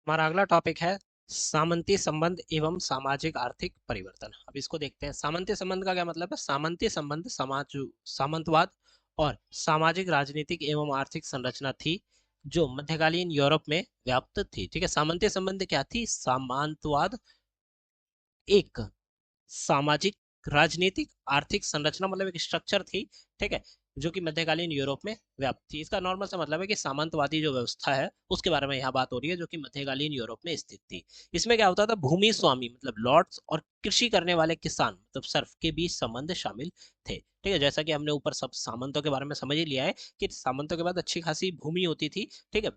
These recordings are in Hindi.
हमारा अगला टॉपिक है सामंती संबंध एवं सामाजिक आर्थिक परिवर्तन। अब इसको देखते हैं। सामंती संबंध का क्या मतलब है? सामंती संबंध समाज सामंतवाद और सामाजिक राजनीतिक एवं आर्थिक संरचना थी जो मध्यकालीन यूरोप में व्याप्त थी। ठीक है, सामंती संबंध क्या थी? सामंतवाद एक सामाजिक राजनीतिक आर्थिक संरचना मतलब एक स्ट्रक्चर थी। ठीक है, जो कि मध्यकालीन यूरोप में व्याप्त थी। इसका नॉर्मल सा मतलब है कि सामंतवादी जो व्यवस्था है उसके बारे में यहाँ बात हो रही है, जो कि मध्यकालीन यूरोप में स्थित थी। इसमें क्या होता था? भूमि स्वामी मतलब लॉर्ड्स और कृषि करने वाले किसान मतलब सर्फ के बीच संबंध शामिल थे। ठीक है, जैसा कि हमने ऊपर सब सामंतों के बारे में समझ ही लिया है कि सामंतों के बाद अच्छी खासी भूमि होती थी। ठीक है,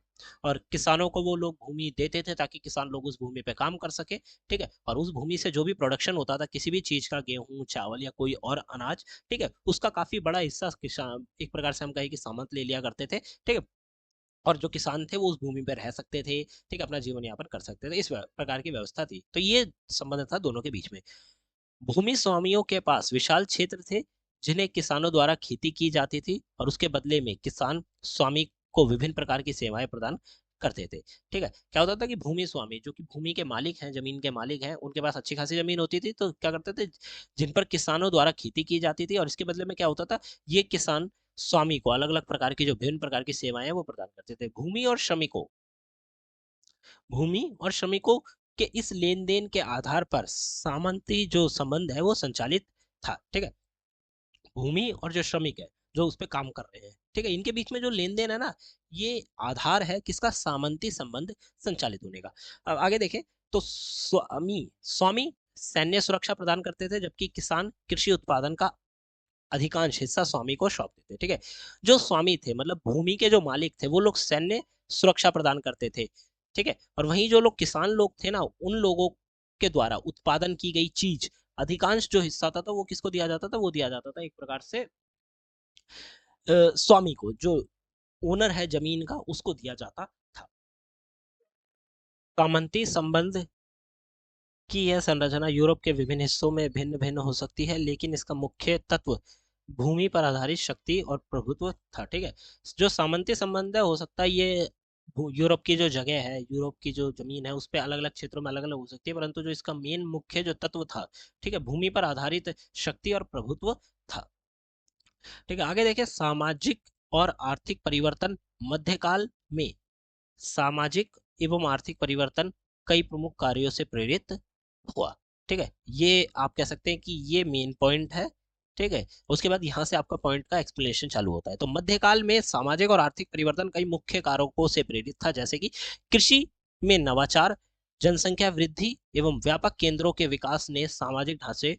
और किसानों को वो लोग भूमि देते थे ताकि किसान लोग उस भूमि पे काम कर सके। ठीक है, और उस भूमि से जो भी प्रोडक्शन होता था किसी भी चीज का, गेहूं चावल या कोई और अनाज, ठीक है, उसका काफी बड़ा हिस्सा किसान, एक प्रकार से हम कहें कि सामंत ले लिया करते थे। ठीक है, और जो किसान थे वो उस भूमि पर रह सकते थे। ठीक है, अपना जीवन यापन कर सकते थे। इस प्रकार की व्यवस्था थी। तो ये संबंध था दोनों के बीच में। भूमि स्वामियों के पास विशाल क्षेत्र थे जिन्हें किसानों द्वारा खेती की जाती थी और उसके बदले में किसान स्वामी को विभिन्न प्रकार की सेवाएं प्रदान करते थे। ठीक है, क्या होता था कि भूमि स्वामी जो कि भूमि के मालिक हैं, जमीन के मालिक हैं, उनके पास अच्छी खासी जमीन होती थी, तो क्या करते थे? जिन पर किसानों द्वारा खेती की जाती थी और इसके बदले में क्या होता था? ये किसान स्वामी को अलग अलग प्रकार की जो विभिन्न प्रकार की सेवाएं हैं वो प्रदान करते थे। भूमि और श्रमिकों के इस लेन देन के आधार पर सामंती जो संबंध है वो संचालित था। ठीक है, भूमि और जो श्रमिक है जो उस पर काम कर रहे हैं, ठीक है, इनके बीच में जो लेन देन है ना, ये आधार है किसका? सामंती संबंध संचालित होने का। अब आगे देखें तो स्वामी स्वामी सैन्य सुरक्षा प्रदान करते थे, जबकि किसान कृषि उत्पादन का अधिकांश हिस्सा स्वामी को सौंपते थे। ठीक है, जो स्वामी थे मतलब भूमि के जो मालिक थे वो लोग सैन्य सुरक्षा प्रदान करते थे। ठीक है, और वहीं जो लोग किसान लोग थे ना, उन लोगों के द्वारा उत्पादन की गई चीज अधिकांश जो हिस्सा था तो वो किसको दिया जाता था? वो दिया जाता था एक प्रकार से स्वामी को, जो ओनर है जमीन का, उसको दिया जाता था। सामंती संबंध की यह संरचना यूरोप के विभिन्न हिस्सों में भिन्न भिन्न हो सकती है, लेकिन इसका मुख्य तत्व भूमि पर आधारित शक्ति और प्रभुत्व था। ठीक है, जो सामंती संबंध है, हो सकता है ये यूरोप की जो जगह है, यूरोप की जो जमीन है, उस पे अलग अलग क्षेत्रों में अलग अलग हो सकती है, परंतु जो इसका मेन मुख्य जो तत्व था, ठीक है, भूमि पर आधारित शक्ति और प्रभुत्व था। ठीक है, आगे देखिए सामाजिक और आर्थिक परिवर्तन। मध्यकाल में सामाजिक एवं आर्थिक परिवर्तन कई प्रमुख कार्यों से प्रेरित हुआ। ठीक है, ये आप कह सकते हैं कि ये मेन पॉइंट है। ठीक है, उसके बाद यहाँ से आपका पॉइंट का एक्सप्लेनेशन चालू होता है। तो मध्यकाल में सामाजिक और आर्थिक परिवर्तन कई मुख्य कारकों से प्रेरित था, जैसे कि कृषि में नवाचार, जनसंख्या वृद्धि एवं व्यापक केंद्रों के विकास ने सामाजिक ढांचे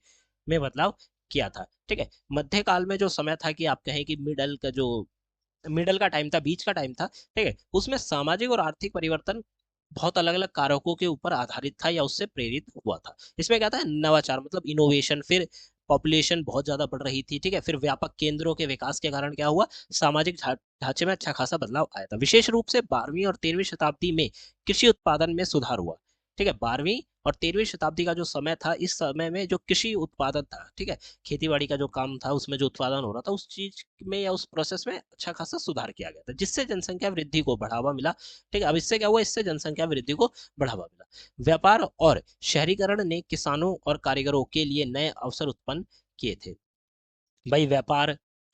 में बदलाव किया था। ठीक है, मध्यकाल में जो समय था कि आप कहें कि मिडल का टाइम था, बीच का टाइम था। ठीक है, उसमें सामाजिक और आर्थिक परिवर्तन बहुत अलग अलग कारकों के ऊपर आधारित था या उससे प्रेरित हुआ था। इसमें क्या था? नवाचार मतलब इनोवेशन, फिर पॉपुलेशन बहुत ज्यादा बढ़ रही थी। ठीक है, फिर व्यापक केंद्रों के विकास के कारण क्या हुआ? सामाजिक ढांचे में अच्छा खासा बदलाव आया था। विशेष रूप से 12वीं और 13वीं शताब्दी में कृषि उत्पादन में सुधार हुआ। ठीक है, 12वीं और 13वीं शताब्दी का जो समय था, इस समय में जो कृषि उत्पादन था, ठीक है, खेती बाड़ी का जो काम था, उसमें जो उत्पादन हो रहा था, उस चीज में या उस प्रोसेस में अच्छा खासा सुधार किया गया था, जिससे जनसंख्या वृद्धि को बढ़ावा मिला। ठीक है, अब इससे क्या हुआ? इससे जनसंख्या वृद्धि को बढ़ावा मिला। व्यापार और शहरीकरण ने किसानों और कारीगरों के लिए नए अवसर उत्पन्न किए थे। भाई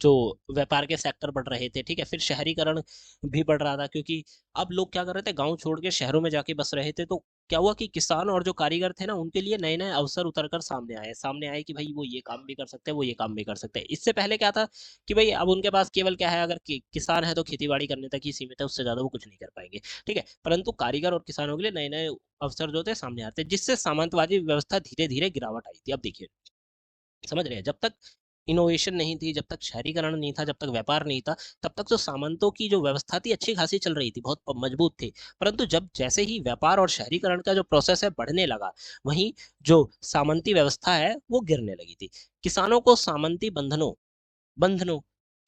जो व्यापार के सेक्टर बढ़ रहे थे, ठीक है, फिर शहरीकरण भी बढ़ रहा था, क्योंकि अब लोग क्या कर रहे थे? गांव छोड़ के शहरों में जाके बस रहे थे। तो क्या हुआ कि किसान और जो कारीगर थे ना, उनके लिए नए नए अवसर उतर कर सामने आए कि भाई वो ये काम भी कर सकते हैं, वो ये काम भी कर सकते हैं। इससे पहले क्या था कि भाई अब उनके पास केवल क्या है? अगर किसान है तो खेती बाड़ी करने तक ही सीमित है, उससे ज्यादा वो कुछ नहीं कर पाएंगे। ठीक है, परंतु कारीगर और किसानों के लिए नए नए अवसर जो थे सामने आते, जिससे सामंतवादी व्यवस्था धीरे धीरे गिरावट आई थी। अब देखिए, समझ रहे हैं, जब तक इनोवेशन नहीं थी, जब तक शहरीकरण नहीं था, जब तक व्यापार नहीं था, तब तक जो सामंतों की जो व्यवस्था थी अच्छी खासी चल रही थी, बहुत मजबूत थी। परंतु जब जैसे ही व्यापार और शहरीकरण का जो प्रोसेस है बढ़ने लगा, वहीं जो सामंती व्यवस्था है वो गिरने लगी थी। किसानों को सामंती बंधनों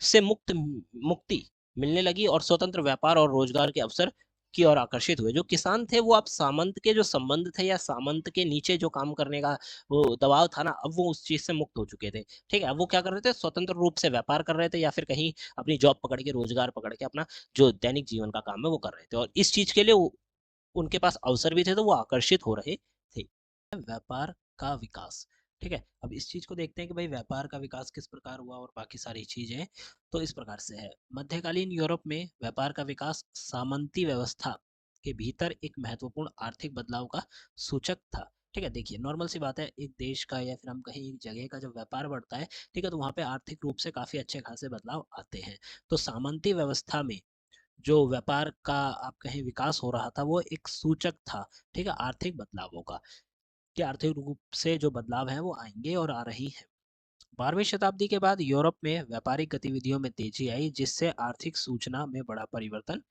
से मुक्ति मिलने लगी और स्वतंत्र व्यापार और रोजगार के अवसर की ओर आकर्षित हुए। जो किसान थे वो अब सामंत के जो संबंध थे या सामंत के नीचे जो काम करने का वो दबाव था ना, अब वो उस चीज से मुक्त हो चुके थे। ठीक है, अब वो क्या कर रहे थे? स्वतंत्र रूप से व्यापार कर रहे थे या फिर कहीं अपनी जॉब पकड़ के, रोजगार पकड़ के अपना जो दैनिक जीवन का काम है वो कर रहे थे। और इस चीज के लिए उनके पास अवसर भी थे तो वो आकर्षित हो रहे थे। व्यापार का विकास, ठीक है। अब इस चीज को देखते हैं कि भाई व्यापार का विकास किस प्रकार हुआ और बाकी सारी चीजें। तो इस प्रकार से है, मध्यकालीन यूरोप में व्यापार का विकास सामंती व्यवस्था के भीतर एक महत्वपूर्ण आर्थिक बदलाव का सूचक था। ठीक है, देखिए नॉर्मल सी बात है, एक देश का या फिर हम कहीं एक जगह का जब व्यापार बढ़ता है, ठीक है, तो वहाँ पे आर्थिक रूप से काफी अच्छे खासे बदलाव आते हैं। तो सामंती व्यवस्था में जो व्यापार का आप कहें विकास हो रहा था वो एक सूचक था, ठीक है, आर्थिक बदलावों का, कि आर्थिक रूप से जो बदलाव है वो आएंगे और आ रही हैं। 12वीं शताब्दी के बाद यूरोप में व्यापारिक गतिविधियों में तेजी आई, जिससे आर्थिक सूचना में बड़ा परिवर्तन,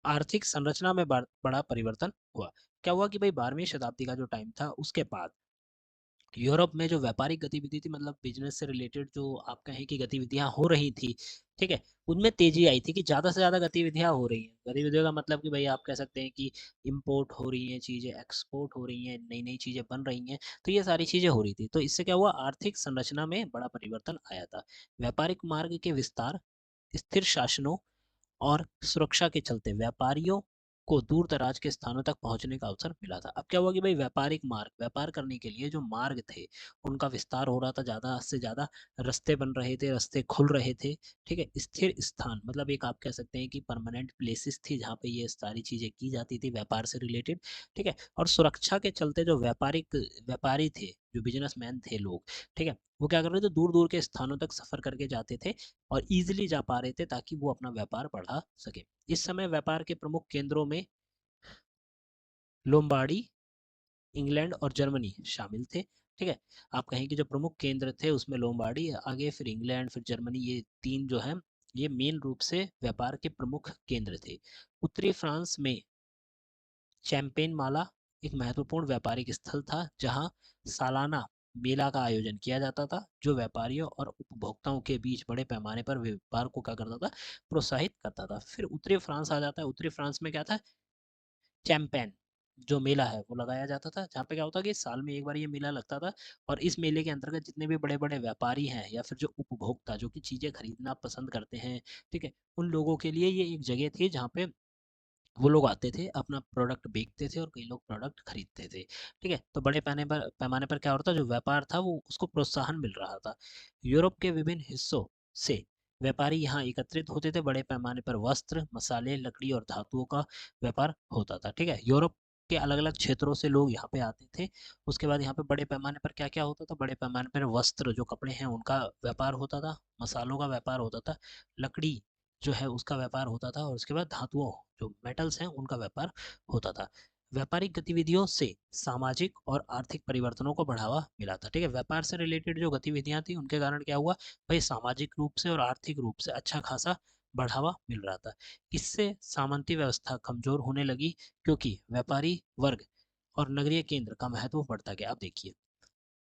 आर्थिक संरचना में बड़ा परिवर्तन हुआ। क्या हुआ कि भाई 12वीं शताब्दी का जो टाइम था उसके बाद यूरोप में जो व्यापारिक गतिविधि थी, मतलब बिजनेस से रिलेटेड जो आप कहें कि गतिविधियां हो रही थी, ठीक है, उनमें तेजी आई थी कि ज्यादा से ज्यादा गतिविधियां हो रही हैं। गतिविधियों का मतलब कि भाई आप कह सकते हैं कि इंपोर्ट हो रही हैं चीजें, एक्सपोर्ट हो रही हैं, नई नई चीजें बन रही हैं, तो ये सारी चीजें हो रही थी। तो इससे क्या हुआ, आर्थिक संरचना में बड़ा परिवर्तन आया था। व्यापारिक मार्ग के विस्तार, स्थिर शासनों और सुरक्षा के चलते व्यापारियों को दूर दराज के स्थानों तक पहुंचने का अवसर मिला था। अब क्या हुआ कि भाई व्यापारिक मार्ग, व्यापार करने के लिए जो मार्ग थे उनका विस्तार हो रहा था, ज्यादा से ज्यादा रास्ते बन रहे थे, रास्ते खुल रहे थे। ठीक है, स्थिर स्थान मतलब एक आप कह सकते हैं कि परमानेंट प्लेसेस थी जहाँ पे ये सारी चीजें की जाती थी व्यापार से रिलेटेड। ठीक है, और सुरक्षा के चलते जो व्यापारी थे, जो बिजनेसमैन थे लोग, ठीक है, वो क्या कर रहे थे, दूर दूर के स्थानों तक सफर करके जाते थे और इजीली जा पा रहे थे ताकि वो अपना व्यापार बढ़ा सके। इस समय व्यापार के प्रमुख केंद्रों में लोम्बार्डी, इंग्लैंड और जर्मनी शामिल थे। ठीक है, आप कहें कि जो प्रमुख केंद्र थे उसमें लोम्बार्डी, आगे फिर इंग्लैंड, फिर जर्मनी, ये तीन जो है ये मेन रूप से व्यापार के प्रमुख केंद्र थे। उत्तरी फ्रांस में चैंपेन माला एक महत्वपूर्ण व्यापारिक स्थल था जहां सालाना मेला का आयोजन किया जाता था, जो व्यापारियों और उपभोक्ताओं के बीच बड़े पैमाने पर व्यापार को क्या करता था, प्रोत्साहित करता था। फिर उत्तरी फ्रांस आ जाता है। उत्तरी फ्रांस में क्या था, चैंपेन जो मेला है वो लगाया जाता था, जहाँ पे क्या होता कि साल में एक बार ये मेला लगता था। और इस मेले के अंतर्गत जितने भी बड़े बड़े व्यापारी हैं या फिर जो उपभोक्ता जो कि चीजें खरीदना पसंद करते हैं, ठीक है, उन लोगों के लिए ये एक जगह थी जहाँ पे वो लोग आते थे, अपना प्रोडक्ट बेचते थे और कई लोग प्रोडक्ट खरीदते थे। ठीक है, तो बड़े पैमाने पर क्या होता, जो व्यापार था वो उसको प्रोत्साहन मिल रहा था। यूरोप के विभिन्न हिस्सों से व्यापारी यहाँ एकत्रित होते थे। बड़े पैमाने पर वस्त्र, मसाले, लकड़ी और धातुओं का व्यापार होता था। ठीक है, यूरोप के अलग अलग क्षेत्रों से लोग यहाँ पे आते थे। उसके बाद यहाँ पे बड़े पैमाने पर क्या क्या होता था, बड़े पैमाने पर वस्त्र जो कपड़े हैं उनका व्यापार होता था, मसालों का व्यापार होता था, लकड़ी जो है उसका व्यापार होता था, और उसके बाद धातुओं जो मेटल्स हैं उनका व्यापार होता था। व्यापारिक गतिविधियों से सामाजिक और आर्थिक परिवर्तनों को बढ़ावा मिला था। ठीक है, व्यापार से रिलेटेड जो गतिविधियां थी उनके कारण क्या हुआ, भाई सामाजिक रूप से और आर्थिक रूप से अच्छा खासा बढ़ावा मिल रहा था। इससे सामंती व्यवस्था कमजोर होने लगी, क्योंकि व्यापारी वर्ग और नगरीय केंद्र का महत्व बढ़ता गया। आप देखिए,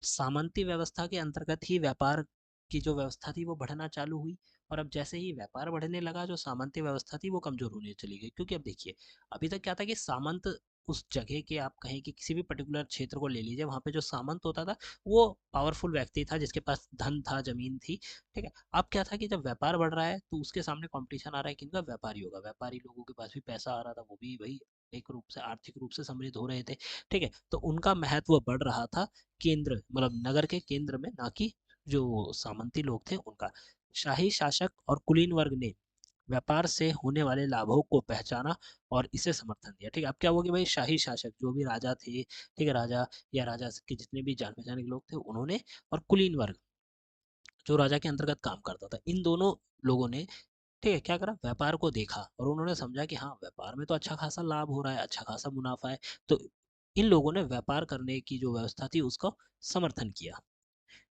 सामंती व्यवस्था के अंतर्गत ही व्यापार की जो व्यवस्था थी वो बढ़ना चालू हुई। और अब जैसे ही व्यापार बढ़ने लगा, जो सामंती व्यवस्था थी वो कमजोर होने चली गई। क्योंकि अब देखिए, अभी तक क्या था कि सामंत उस जगह के, आप कहें कि किसी भी पर्टिकुलर क्षेत्र को ले लीजिए, वहां पे जो सामंत होता था वो पावरफुल व्यक्ति था जिसके पास धन था, जमीन थी। ठीक है, अब क्या था कि जब व्यापार बढ़ रहा है तो उसके सामने कंपटीशन आ रहा है किनका, व्यापारियों का। व्यापारी लोगों के पास भी पैसा आ रहा था, वो भी भाई एक रूप से आर्थिक रूप से समृद्ध हो रहे थे। ठीक है, तो उनका महत्व बढ़ रहा था केंद्र, मतलब नगर के केंद्र में, ना कि जो सामंती लोग थे उनका। शाही शासक और कुलीन वर्ग ने व्यापार से होने वाले लाभों को पहचाना और इसे समर्थन दिया। ठीक है, अब क्या हुआ कि भाई शाही शासक जो भी राजा थे, ठीक है, राजा या राजा के जितने भी जान पहचान के लोग थे उन्होंने, और कुलीन वर्ग जो राजा के अंतर्गत काम करता था, इन दोनों लोगों ने, ठीक है, क्या करा, व्यापार को देखा और उन्होंने समझा कि हाँ व्यापार में तो अच्छा खासा लाभ हो रहा है, अच्छा खासा मुनाफा है। तो इन लोगों ने व्यापार करने की जो व्यवस्था थी उसका समर्थन किया।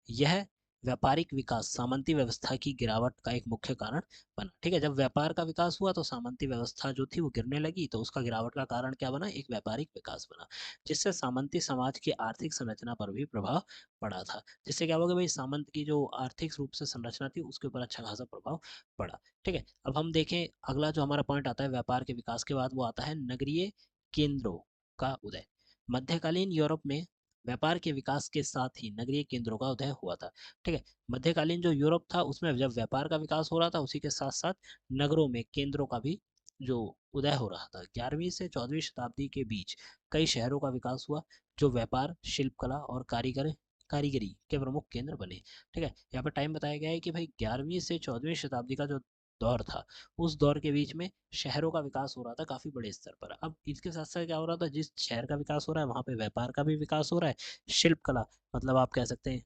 यह व्यापारिक विकास सामंती व्यवस्था की गिरावट का एक मुख्य कारण बना। ठीक है, जब व्यापार का विकास हुआ तो सामंती व्यवस्था जो थी वो गिरने लगी, तो उसका गिरावट का कारण क्या बना, एक व्यापारिक विकास बना, जिससे सामंती समाज की आर्थिक संरचना पर भी प्रभाव पड़ा था। जिससे क्या होगा, भाई सामंत की जो आर्थिक रूप से संरचना थी उसके ऊपर अच्छा खासा प्रभाव पड़ा। ठीक है, अब हम देखें अगला जो हमारा पॉइंट आता है व्यापार के विकास के बाद, वो आता है नगरीय केंद्रों का उदय। मध्यकालीन यूरोप में व्यापार के विकास के साथ ही नगरीय केंद्रों का उदय हुआ था। ठीक है, मध्यकालीन जो यूरोप था उसमें जब व्यापार का विकास हो रहा था, उसी के साथ साथ नगरों में केंद्रों का भी जो उदय हो रहा था 11वीं से 14वीं शताब्दी के बीच कई शहरों का विकास हुआ जो व्यापार, शिल्पकला और कारीगरी के प्रमुख केंद्र बने। ठीक है, यहाँ पर टाइम बताया गया है कि भाई 11वीं से 14वीं शताब्दी का जो दौर था, उस दौर के बीच में शहरों का विकास हो रहा था काफी बड़े स्तर पर। अब इसके साथ साथ क्या हो रहा था, जिस शहर का विकास हो रहा है वहां पे व्यापार का भी विकास हो रहा है, शिल्पकला मतलब आप कह सकते हैं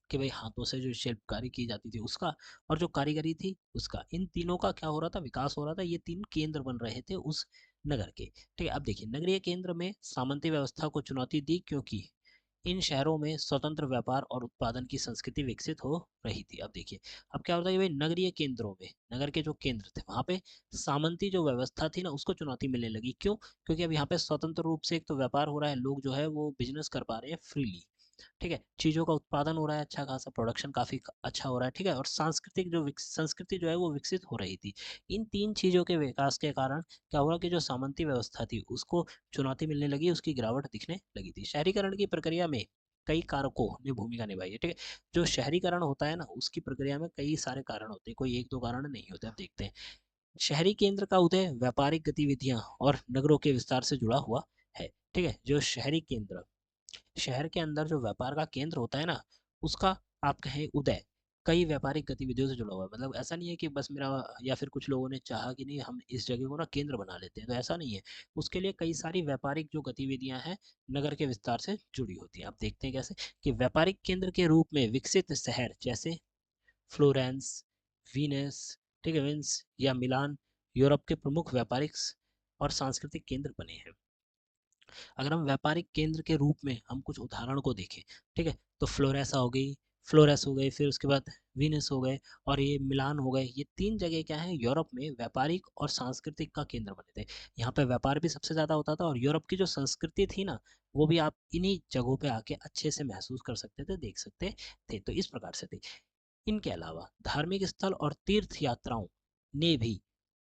कि भाई हाथों से जो शिल्पकारी की जाती थी उसका, और जो कारीगरी थी उसका, इन तीनों का क्या हो रहा था, विकास हो रहा था। ये तीन केंद्र बन रहे थे उस नगर के। ठीक है, अब देखिए नगरीय केंद्र में सामंती व्यवस्था को चुनौती दी क्योंकि इन शहरों में स्वतंत्र व्यापार और उत्पादन की संस्कृति विकसित हो रही थी। अब देखिए, अब क्या होता है कि भाई नगरीय केंद्रों में, नगर के जो केंद्र थे वहां पे सामंती जो व्यवस्था थी ना उसको चुनौती मिलने लगी। क्यों? क्योंकि अब यहाँ पे स्वतंत्र रूप से एक तो व्यापार हो रहा है, लोग जो है वो बिजनेस कर पा रहे हैं फ्रीली। ठीक है, चीज़ों का उत्पादन हो रहा है, अच्छा खासा प्रोडक्शन काफ़ी अच्छा हो रहा है। ठीक है, और सांस्कृतिक जो संस्कृति जो है वो विकसित हो रही थी। इन तीन चीज़ों के विकास के कारण क्या हुआ कि जो सामंती व्यवस्था थी उसको चुनौती मिलने लगी, उसकी गिरावट दिखने लगी थी। शहरीकरण की प्रक्रिया में कई कारकों ने भूमिका निभाई है। ठीक है, जो शहरीकरण होता है ना उसकी प्रक्रिया में कई सारे कारण होते हैं, कोई एक दो कारण नहीं होते। अब देखते हैं, शहरी केंद्र का उदय व्यापारिक गतिविधियां और नगरों के विस्तार से जुड़ा हुआ है। ठीक है, जो शहरी केंद्र, शहर के अंदर जो व्यापार का केंद्र होता है ना उसका, आप कहें उदय, कई व्यापारिक गतिविधियों से जुड़ा हुआ है। मतलब ऐसा नहीं है कि बस मेरा, या फिर कुछ लोगों ने चाहा कि नहीं हम इस जगह को ना केंद्र बना लेते हैं, तो ऐसा नहीं है। उसके लिए कई सारी व्यापारिक जो गतिविधियां हैं नगर के विस्तार से जुड़ी होती हैं। आप देखते हैं कैसे कि व्यापारिक केंद्र के रूप में विकसित शहर जैसे फ्लोरेंस, वीनस, ठीक है, विंस या मिलान यूरोप के प्रमुख व्यापारिक और सांस्कृतिक केंद्र बने हैं। अगर हम व्यापारिक केंद्र के रूप में हम कुछ उदाहरण को देखें, ठीक है, तो फ्लोरेसा हो गई, फ्लोरेस हो गए, फिर उसके बाद वीनस हो गए, और ये मिलान हो गए। ये तीन जगह क्या है, यूरोप में व्यापारिक और सांस्कृतिक का केंद्र बने थे। यहाँ पे व्यापार भी सबसे ज़्यादा होता था, और यूरोप की जो संस्कृति थी ना वो भी आप इन्हीं जगहों पे आके अच्छे से महसूस कर सकते थे, देख सकते थे। तो इस प्रकार से थे। इनके अलावा धार्मिक स्थल और तीर्थ यात्राओं ने भी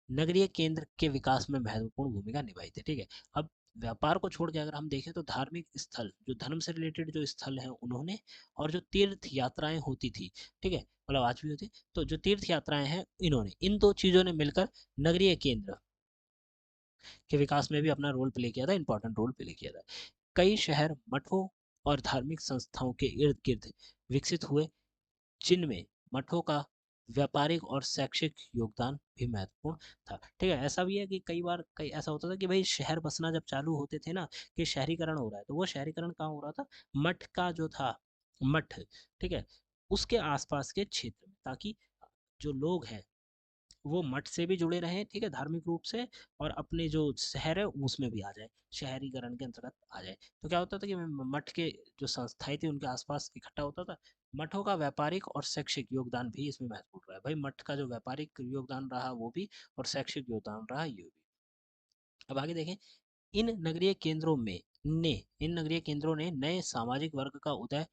नगरीय केंद्र के विकास में महत्वपूर्ण भूमिका निभाई थी। ठीक है, अब व्यापार को छोड़ के अगर हम देखें तो धार्मिक स्थल, जो धर्म से रिलेटेड जो स्थल हैं उन्होंने, और जो तीर्थ यात्राएं होती थी, ठीक है, मतलब आज भी होती, तो जो तीर्थ यात्राएं हैं इन्होंने, इन दो चीजों ने मिलकर नगरीय केंद्र के विकास में भी अपना रोल प्ले किया था, इंपॉर्टेंट रोल प्ले किया था। कई शहर मठों और धार्मिक संस्थाओं के इर्द गिर्द विकसित हुए, जिनमें मठों का व्यापारिक और शैक्षिक योगदान भी महत्वपूर्ण था। ठीक है, ऐसा भी है कि कई बार कई ऐसा होता था कि भाई शहर बसना जब चालू होते थे ना, कि शहरीकरण हो रहा है, तो वो शहरीकरण कहाँ हो रहा था, मठ का जो था, मठ, ठीक है, उसके आसपास के क्षेत्र में, ताकि जो लोग हैं वो मठ से भी जुड़े रहें, ठीक है, धार्मिक रूप से, और अपने जो शहर है उसमें भी आ जाए, शहरीकरण के अंतर्गत आ जाए। तो क्या होता था कि मठ के जो संस्थाएं थी उनके आसपास इकट्ठा होता था। मठों का व्यापारिक और शैक्षिक योगदान भी इसमें महत्वपूर्ण रहा है। भाई मठ का जो व्यापारिक योगदान रहा वो भी, और शैक्षिक योगदान रहा ये भी। अब आगे देखें, इन नगरीय केंद्रों में ने इन नगरीय केंद्रों ने नए सामाजिक वर्ग का उदय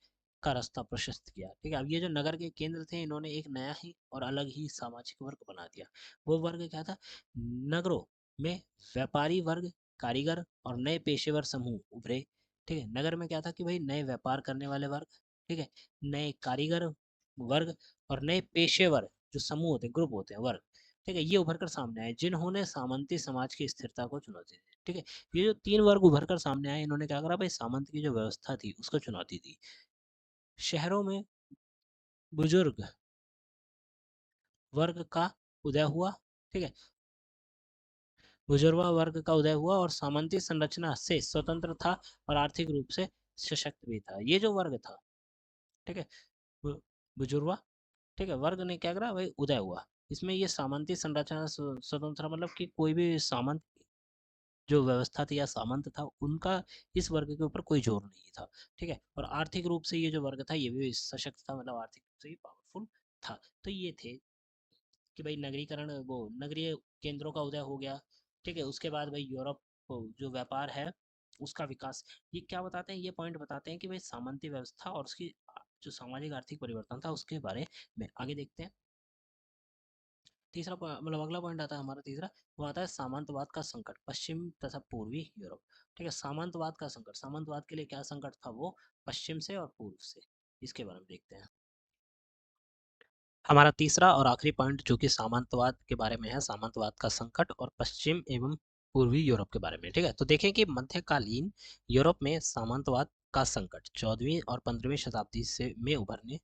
का रास्ता प्रशस्त किया। ठीक है, अब ये जो नगर के केंद्र थे इन्होंने एक नया ही और अलग ही सामाजिक वर्ग बना दिया। वो वर्ग क्या था, नगरों में व्यापारी वर्ग, कारीगर और नए पेशेवर समूह उभरे। ठीक है, नगर में क्या था कि भाई नए व्यापार करने वाले वर्ग, ठीक है, नए कारीगर वर्ग, और नए पेशेवर जो समूह होते हैं, ग्रुप होते हैं, वर्ग, ठीक है, ये उभर कर सामने आए जिन्होंने सामंती समाज की स्थिरता को चुनौती दी। ठीक है, ये जो तीन वर्ग उभर कर सामने आए इन्होंने क्या करा भाई, सामंत की जो व्यवस्था थी उसको चुनौती दी। शहरों में बुजुर्ग वर्ग का उदय हुआ। ठीक है, बुजुर्ग वर्ग का उदय हुआ और सामंती संरचना से स्वतंत्र था, और आर्थिक रूप से सशक्त भी था। ये जो वर्ग था, ठीक है, बु- बुजुर्ग, ठीक है, वर्ग ने क्या करा भाई, उदय हुआ। इसमें ये सामंती संरचना स्वतंत्र मतलब कि कोई भी सामंत जो व्यवस्था थी या सामंत था उनका इस वर्ग के ऊपर कोई जोर नहीं था। ठीक है, और आर्थिक रूप से ये जो वर्ग था ये भी सशक्त था, मतलब आर्थिक रूप से ही पावरफुल था। तो ये थे कि भाई नगरीकरण, वो नगरीय केंद्रों का उदय हो गया। ठीक है, उसके बाद भाई यूरोप जो व्यापार है उसका विकास। ये क्या बताते हैं, ये पॉइंट बताते हैं कि भाई सामंती व्यवस्था और उसकी जो सामाजिक आर्थिक परिवर्तन था उसके बारे में। आगे देखते हैं, तीसरा मतलब अगला पॉइंट आता है हमारा तीसरा, वो आता है सामंतवाद का संकट पश्चिम तथा पूर्वी यूरोप। ठीक है, सामंतवाद का संकट, सामंतवाद के लिए क्या संकट था, वो पश्चिम से और पूर्व से, इसके बारे में देखते हैं। हमारा तीसरा और आखिरी पॉइंट जो कि सामंतवाद के बारे में है, सामंतवाद का संकट और पश्चिम एवं पूर्वी यूरोप के बारे में। ठीक है, तो देखें कि मध्यकालीन यूरोप में सामंतवाद का संकट 14वीं और 15वीं शताब्दी से में उभरने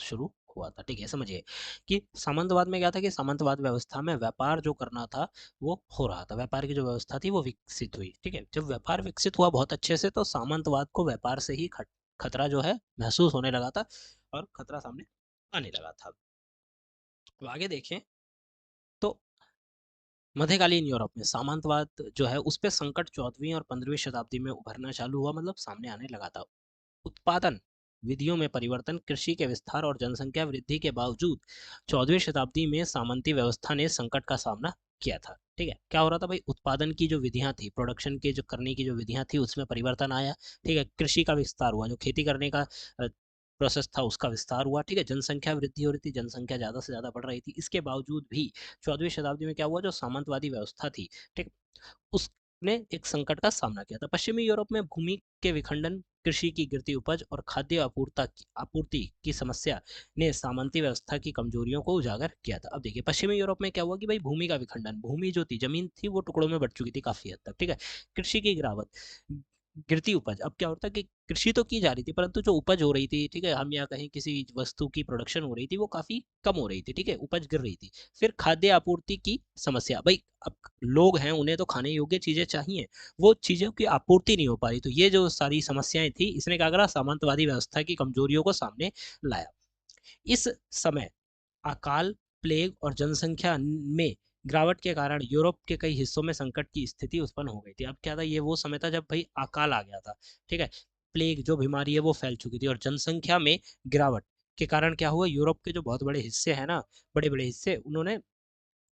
शुरू हुआ था। ठीक है, समझिए कि सामंतवाद में क्या था कि सामंतवाद व्यवस्था में व्यापार जो करना था वो हो रहा था, व्यापार की जो व्यवस्था थी वो विकसित हुई। ठीक है, जब व्यापार विकसित हुआ बहुत अच्छे से, तो सामंतवाद को व्यापार से ही खतरा जो है महसूस होने लगा था और खतरा सामने आने लगा था। तो आगे देखें तो मध्यकालीन यूरोप में सामंतवाद जो है उस पे संकट 14वीं और 15वीं शताब्दी में उभरना चालू हुआ, मतलब सामने आने लगा था। उत्पादन विधियों में परिवर्तन, कृषि के विस्तार और जनसंख्या वृद्धि के बावजूद 14वीं शताब्दी में सामंती व्यवस्था ने संकट का सामना किया था। ठीक है, क्या हो रहा था भाई, उत्पादन की जो विधियां थी, प्रोडक्शन के जो करने की जो विधियां थी उसमें परिवर्तन आया। ठीक है, कृषि का विस्तार हुआ, जो खेती करने का प्रोसेस था उसका विस्तार हुआ। ठीक है, जनसंख्या वृद्धि हो रही थी, जनसंख्या ज्यादा से ज्यादा बढ़ रही थी। इसके बावजूद भी 14वीं शताब्दी में क्या हुआ, जो सामंतवादी व्यवस्था थी, ठीक, उसने एक संकट का सामना किया था। पश्चिमी यूरोप में भूमि के विखंडन, कृषि की गिरती उपज और खाद्य आपूर्ति की समस्या ने सामंती व्यवस्था की कमजोरियों को उजागर किया था। अब देखिए पश्चिमी यूरोप में क्या हुआ कि भाई भूमि का विखंडन, भूमि जो थी, जमीन थी, वो टुकड़ों में बट चुकी थी काफी हद तक। ठीक है, कृषि की गिरावट, गिरती उपज। अब क्या होता है कि कृषि तो की जा रही थी परंतु जो उपज हो रही थी, ठीक है, हम या कहीं किसी वस्तु की प्रोडक्शन हो रही थी वो काफी कम हो रही थी। ठीक है, उपज गिर रही थी। फिर खाद्य आपूर्ति की समस्या, भाई अब लोग हैं, उन्हें तो खाने योग्य चीजें चाहिए, वो चीजों की आपूर्ति नहीं हो पा रही। तो ये जो सारी समस्याएं थी, इसने क्या करा, सामंतवादी व्यवस्था की कमजोरियों को सामने लाया। इस समय अकाल, प्लेग और जनसंख्या में गिरावट के कारण यूरोप के कई हिस्सों में संकट की स्थिति उत्पन्न हो गई थी। अब क्या था, ये वो समय था जब भाई अकाल आ गया था। ठीक है, प्लेग जो बीमारी है वो फैल चुकी थी और जनसंख्या में गिरावट के कारण क्या हुआ, यूरोप के जो बहुत बड़े हिस्से हैं ना, बड़े बड़े हिस्से, उन्होंने,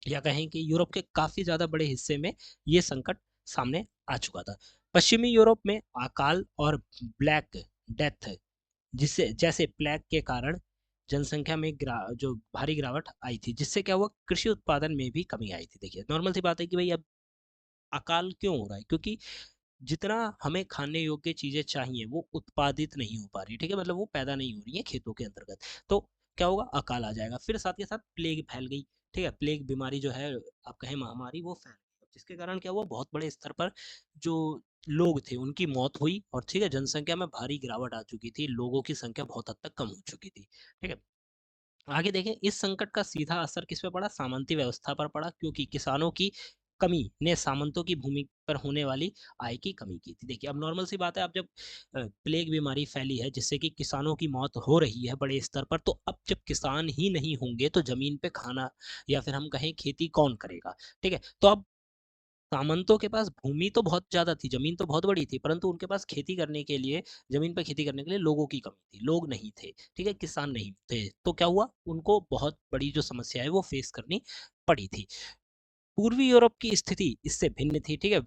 या कहें कि यूरोप के काफी ज्यादा बड़े हिस्से में ये संकट सामने आ चुका था। पश्चिमी यूरोप में अकाल और ब्लैक डेथ, जिससे जैसे प्लेग के कारण जनसंख्या में जो भारी गिरावट आई थी, जिससे क्या हुआ, कृषि उत्पादन में भी कमी आई थी। देखिए नॉर्मल सी बात है कि भाई अब अकाल क्यों हो रहा है, क्योंकि जितना हमें खाने योग्य चीजें चाहिए वो उत्पादित नहीं हो पा रही। ठीक है, मतलब वो पैदा नहीं हो रही है खेतों के अंतर्गत। तो क्या होगा, अकाल आ जाएगा। फिर साथ के साथ प्लेग फैल गई। ठीक है, प्लेग बीमारी जो है, आप कहें महामारी, वो फैल गई, जिसके कारण क्या हुआ, बहुत बड़े स्तर पर जो लोग थे उनकी मौत हुई। और ठीक है, जनसंख्या में भारी गिरावट आ चुकी थी, लोगों की संख्या बहुत हद तक कम हो चुकी थी। ठीक है, आगे देखें, इस संकट का सीधा असर किस पे पड़ा, सामंती व्यवस्था पर पड़ा, क्योंकि किसानों की कमी ने सामंतों की भूमि पर होने वाली आय की कमी की थी। देखिए अब नॉर्मल सी बात है, अब जब प्लेग बीमारी फैली है जिससे कि किसानों की मौत हो रही है बड़े स्तर पर, तो अब जब किसान ही नहीं होंगे तो जमीन पे खाना, या फिर हम कहें खेती कौन करेगा। ठीक है, तो अब सामंतों के पास भूमि तो बहुत ज्यादा थी, जमीन तो बहुत बड़ी थी, परंतु उनके पास खेती करने के लिए, जमीन पर खेती करने के लिए लोगों की कमी थी, लोग नहीं थे। ठीक है, किसान नहीं थे, तो क्या हुआ, उनको बहुत बड़ी जो समस्या है वो फेस करनी पड़ी थी। पूर्वी यूरोप की स्थिति इससे भिन्न थी। ठीक है,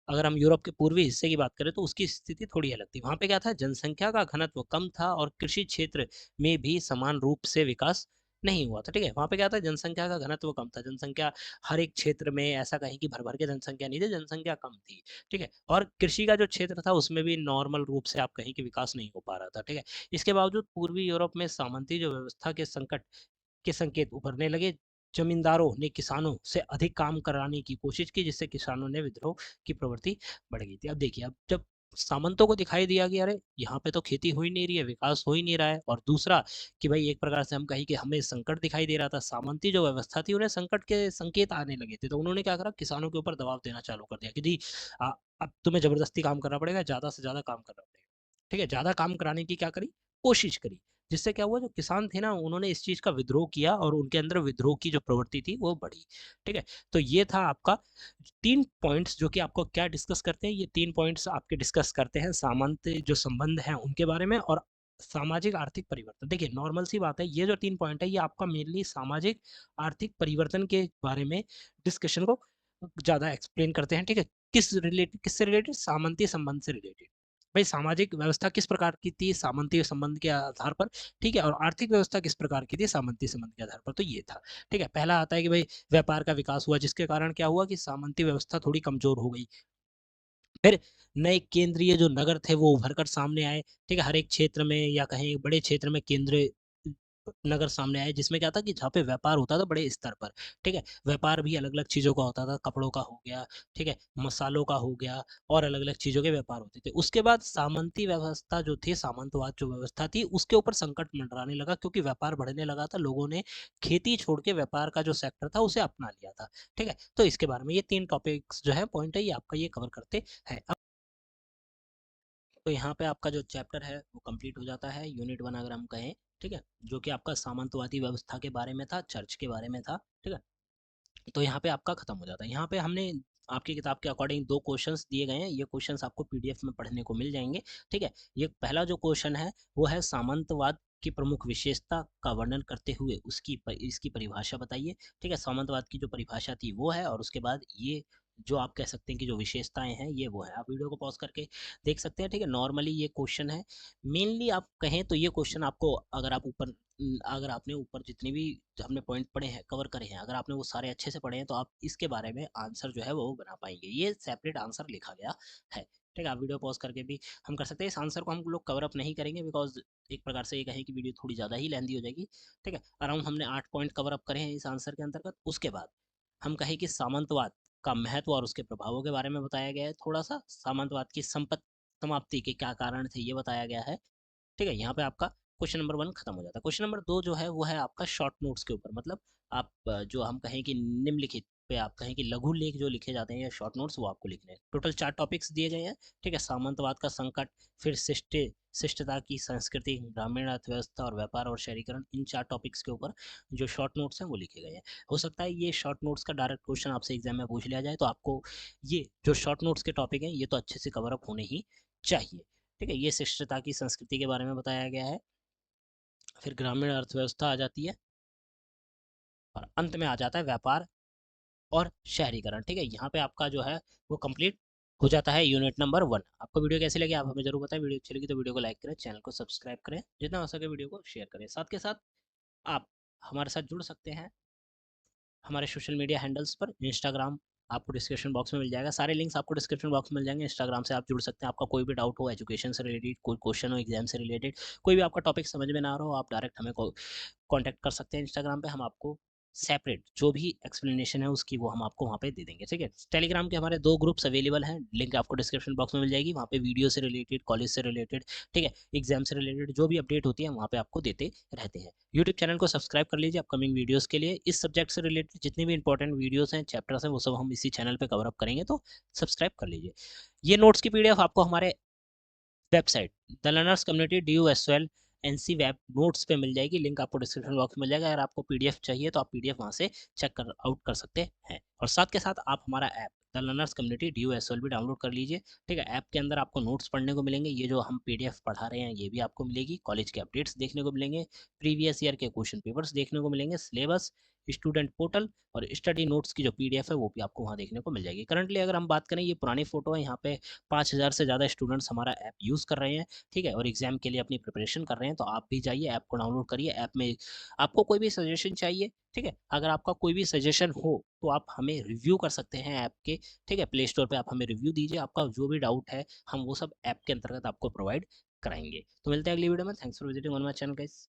अगर हम यूरोप के पूर्वी हिस्से की बात करें तो उसकी स्थिति थोड़ी अलग थी। वहां पे क्या था, जनसंख्या का घनत्व कम था और कृषि क्षेत्र में भी समान रूप से विकास नहीं हुआ था। ठीक है, वहां पे क्या था, जनसंख्या का घनत्व कम था, जनसंख्या हर एक क्षेत्र में ऐसा कहें कि भर भर के जनसंख्या नहीं थी, जनसंख्या कम थी। ठीक है, और कृषि का जो क्षेत्र था उसमें भी नॉर्मल रूप से आप कहें कि विकास नहीं हो पा रहा था। ठीक है, इसके बावजूद पूर्वी यूरोप में सामंती जो व्यवस्था के संकट के संकेत उभरने लगे। जमींदारों ने किसानों से अधिक काम कराने की कोशिश की, जिससे किसानों ने विद्रोह की प्रवृत्ति बढ़ गई थी। अब देखिए, अब जब सामंतों को दिखाई दिया कि अरे यहाँ पे तो खेती हो ही नहीं रही है, विकास हो ही नहीं रहा है, और दूसरा कि भाई एक प्रकार से हम कहीं कि हमें संकट दिखाई दे रहा था, सामंती जो व्यवस्था थी उन्हें संकट के संकेत आने लगे थे, तो उन्होंने क्या करा, किसानों के ऊपर दबाव देना चालू कर दिया कि जी अब तुम्हें जबरदस्ती काम करना पड़ेगा, ज्यादा से ज्यादा काम करना पड़ेगा। ठीक है, ज्यादा काम कराने की क्या करी, कोशिश करी, जिससे क्या हुआ, जो किसान थे ना उन्होंने इस चीज का विद्रोह किया और उनके अंदर विद्रोह की जो प्रवृत्ति थी वो बढ़ी। ठीक है, तो ये था आपका 3 पॉइंट्स जो कि आपको क्या डिस्कस करते हैं, ये 3 पॉइंट्स आपके डिस्कस करते हैं सामंत जो संबंध है उनके बारे में और सामाजिक आर्थिक परिवर्तन। देखिए नॉर्मल सी बात है, ये जो 3 पॉइंट है ये आपका मेनली सामाजिक आर्थिक परिवर्तन के बारे में डिस्कशन को ज्यादा एक्सप्लेन करते हैं। ठीक है, किससे रिलेटेड, सामंती संबंध से रिलेटेड। भाई सामाजिक व्यवस्था किस प्रकार की थी सामंती संबंध के आधार पर। ठीक है, और आर्थिक व्यवस्था किस प्रकार की थी सामंती संबंध के आधार पर, तो ये था। ठीक है, पहला आता है कि भाई व्यापार का विकास हुआ, जिसके कारण क्या हुआ कि सामंती व्यवस्था थोड़ी कमजोर हो गई। फिर नए केंद्रीय जो नगर थे वो उभर कर सामने आए। ठीक है, हर एक क्षेत्र में या कहीं बड़े क्षेत्र में केंद्र नगर सामने आए, जिसमें क्या था कि जहाँ पे व्यापार होता था बड़े स्तर पर, ठीक है, व्यापार भी अलग अलग चीजों का होता था, कपड़ों का हो गया, ठीक है, मसालों का हो गया, और अलग अलग चीजों के व्यापार होते थे। उसके बाद सामंती व्यवस्था जो थी, सामंतवाद जो व्यवस्था थी, उसके ऊपर संकट मंडराने लगा, क्योंकि व्यापार बढ़ने लगा था, लोगों ने खेती छोड़ के व्यापार का जो सेक्टर था उसे अपना लिया था। ठीक है, तो इसके बारे में ये 3 टॉपिक्स जो है, पॉइंट है, ये आपका ये कवर करते हैं। अब तो यहाँ पे आपका जो चैप्टर है वो कंप्लीट हो जाता है, यूनिट 1 अगर हम कहें, ठीक है, जो कि आपका सामंतवादी व्यवस्था के बारे में था, चर्च के बारे में था, ठीक है। तो यहाँ पे आपका खत्म हो जाता है। यहाँ पे हमने आपकी किताब के अकॉर्डिंग 2 क्वेश्चंस दिए गए हैं, ये क्वेश्चंस आपको पीडीएफ में पढ़ने को मिल जाएंगे, ठीक है। ये पहला जो क्वेश्चन है वो है सामंतवाद की प्रमुख विशेषता का वर्णन करते हुए इसकी परिभाषा बताइए, ठीक है। सामंतवाद की जो परिभाषा थी वो है, और उसके बाद ये जो आप कह सकते हैं कि जो विशेषताएं हैं ये वो है। आप वीडियो को पॉज करके देख सकते हैं, ठीक है। नॉर्मली ये क्वेश्चन है, मेनली आप कहें तो ये क्वेश्चन आपको, अगर आपने ऊपर जितने भी हमने पॉइंट पढ़े हैं, कवर करे हैं, अगर आपने वो सारे अच्छे से पढ़े हैं, तो आप इसके बारे में आंसर जो है वो बना पाएंगे। ये सेपरेट आंसर लिखा गया है, ठीक है। आप वीडियो पॉज करके भी हम कर सकते हैं। इस आंसर को हम लोग कवर अप नहीं करेंगे, बिकॉज एक प्रकार से ये कहें कि वीडियो थोड़ी ज़्यादा ही लेंदी हो जाएगी, ठीक है। अराउंड हमने 8 पॉइंट कवर अप करे हैं इस आंसर के अंतर्गत। उसके बाद हम कहें कि सामंतवाद का महत्व और उसके प्रभावों के बारे में बताया गया है, थोड़ा सा सामंतवाद की समाप्ति के क्या कारण थे ये बताया गया है, ठीक है। यहाँ पे आपका क्वेश्चन नंबर 1 खत्म हो जाता है। क्वेश्चन नंबर 2 जो है वो है आपका शॉर्ट नोट्स के ऊपर, मतलब आप जो हम कहें कि निम्नलिखित पे आप कहें कि लघु लेख जो लिखे जाते हैं या शॉर्ट नोट्स, वो आपको लिखने हैं। टोटल 4 टॉपिक्स दिए गए हैं, ठीक है। सामंतवाद का संकट, फिर शिष्टता की संस्कृति, ग्रामीण अर्थव्यवस्था, और व्यापार और शहरीकरण, इन 4 टॉपिक्स के ऊपर जो शॉर्ट नोट्स हैं वो लिखे गए हैं। हो सकता है ये शॉर्ट नोट्स का डायरेक्ट क्वेश्चन आपसे एग्जाम में पूछ लिया जाए, तो आपको ये जो शॉर्ट नोट्स के टॉपिक हैं ये तो अच्छे से कवर अप होने ही चाहिए, ठीक है। ये शिष्टता की संस्कृति के बारे में बताया गया है, फिर ग्रामीण अर्थव्यवस्था आ जाती है, और अंत में आ जाता है व्यापार और शहरीकरण, ठीक है। यहाँ पे आपका जो है वो कंप्लीट हो जाता है यूनिट नंबर 1। आपको वीडियो कैसी लगी आप हमें जरूर बताएं। वीडियो अच्छी लगी तो वीडियो को लाइक करें, चैनल को सब्सक्राइब करें, जितना हो सके वीडियो को शेयर करें। साथ के साथ आप हमारे साथ जुड़ सकते हैं हमारे सोशल मीडिया हैंडल्स पर। इंस्टाग्राम आपको डिस्क्रिप्शन बॉक्स में मिल जाएगा, सारे लिंक्स आपको डिस्क्रिप्शन बॉक्स में मिल जाएंगे। इंस्टाग्राम से आप जुड़ सकते हैं। आपका कोई भी डाउट हो एजुकेशन से रिलेटेड, कोई क्वेश्चन हो एग्जाम से रिलेटेड, कोई भी आपका टॉपिक समझ में ना आ रहा हो, आप डायरेक्ट हमें कांटेक्ट कर सकते हैं इंस्टाग्राम पे। हम आपको सेपरेट जो भी एक्सप्लेनेशन है उसकी वो हम आपको वहाँ पे दे देंगे, ठीक है। टेलीग्राम के हमारे 2 ग्रुप्स अवेलेबल हैं, लिंक आपको डिस्क्रिप्शन बॉक्स में मिल जाएगी। वहाँ पे वीडियो से रिलेटेड, कॉलेज से रिलेटेड, ठीक है, एग्जाम से रिलेटेड जो भी अपडेट होती है वहाँ पे आपको देते रहते हैं। यूट्यूब चैनल को सब्सक्राइब कर लीजिए अपकमिंग वीडियोस के लिए। इस सब्जेक्ट से रिलेटेड जितनी भी इंपॉर्टेंट वीडियोस हैं, चैप्टर्स हैं, वो सब हम इसी चैनल पे कवर अप करेंगे, तो सब्सक्राइब कर लीजिए। ये नोट्स की पीडीएफ आपको हमारे website the learners community DUSL NC web notes पे मिल जाएगी, लिंक आपको डिस्क्रिप्शन बॉक्स में मिल जाएगा। अगर आपको पीडीएफ चाहिए तो आप पीडीएफ वहाँ से चेक कर आउट कर सकते हैं, और साथ के साथ आप हमारा app the learners community DUSL भी डाउनलोड कर लीजिए, ठीक है। ऐप के अंदर आपको नोट्स पढ़ने को मिलेंगे, ये जो हम पीडीएफ पढ़ा रहे हैं ये भी आपको मिलेगी, कॉलेज के अपडेट्स देखने को मिलेंगे, प्रीवियस ईयर के क्वेश्चन पेपर्स देखने को मिलेंगे, सिलेबस, स्टूडेंट पोर्टल, और स्टडी नोट्स की जो पीडीएफ है वो भी आपको वहाँ देखने को मिल जाएगी। करंटली अगर हम बात करें, ये पुरानी फोटो है, यहाँ पे 5,000 से ज़्यादा स्टूडेंट्स हमारा ऐप यूज़ कर रहे हैं, ठीक है, और एग्जाम के लिए अपनी प्रिपरेशन कर रहे हैं। तो आप भी जाइए, ऐप को डाउनलोड करिए। ऐप में आपको कोई भी सजेशन चाहिए, ठीक है, अगर आपका कोई भी सजेशन हो तो आप हमें रिव्यू कर सकते हैं ऐप के, ठीक है। प्ले स्टोर पे आप हमें रिव्यू दीजिए, आपका जो भी डाउट है हम वो सब ऐप के अंतर्गत आपको प्रोवाइड कराएंगे। तो मिलते हैं अगली वीडियो में। Thanks for visiting on my channel guys.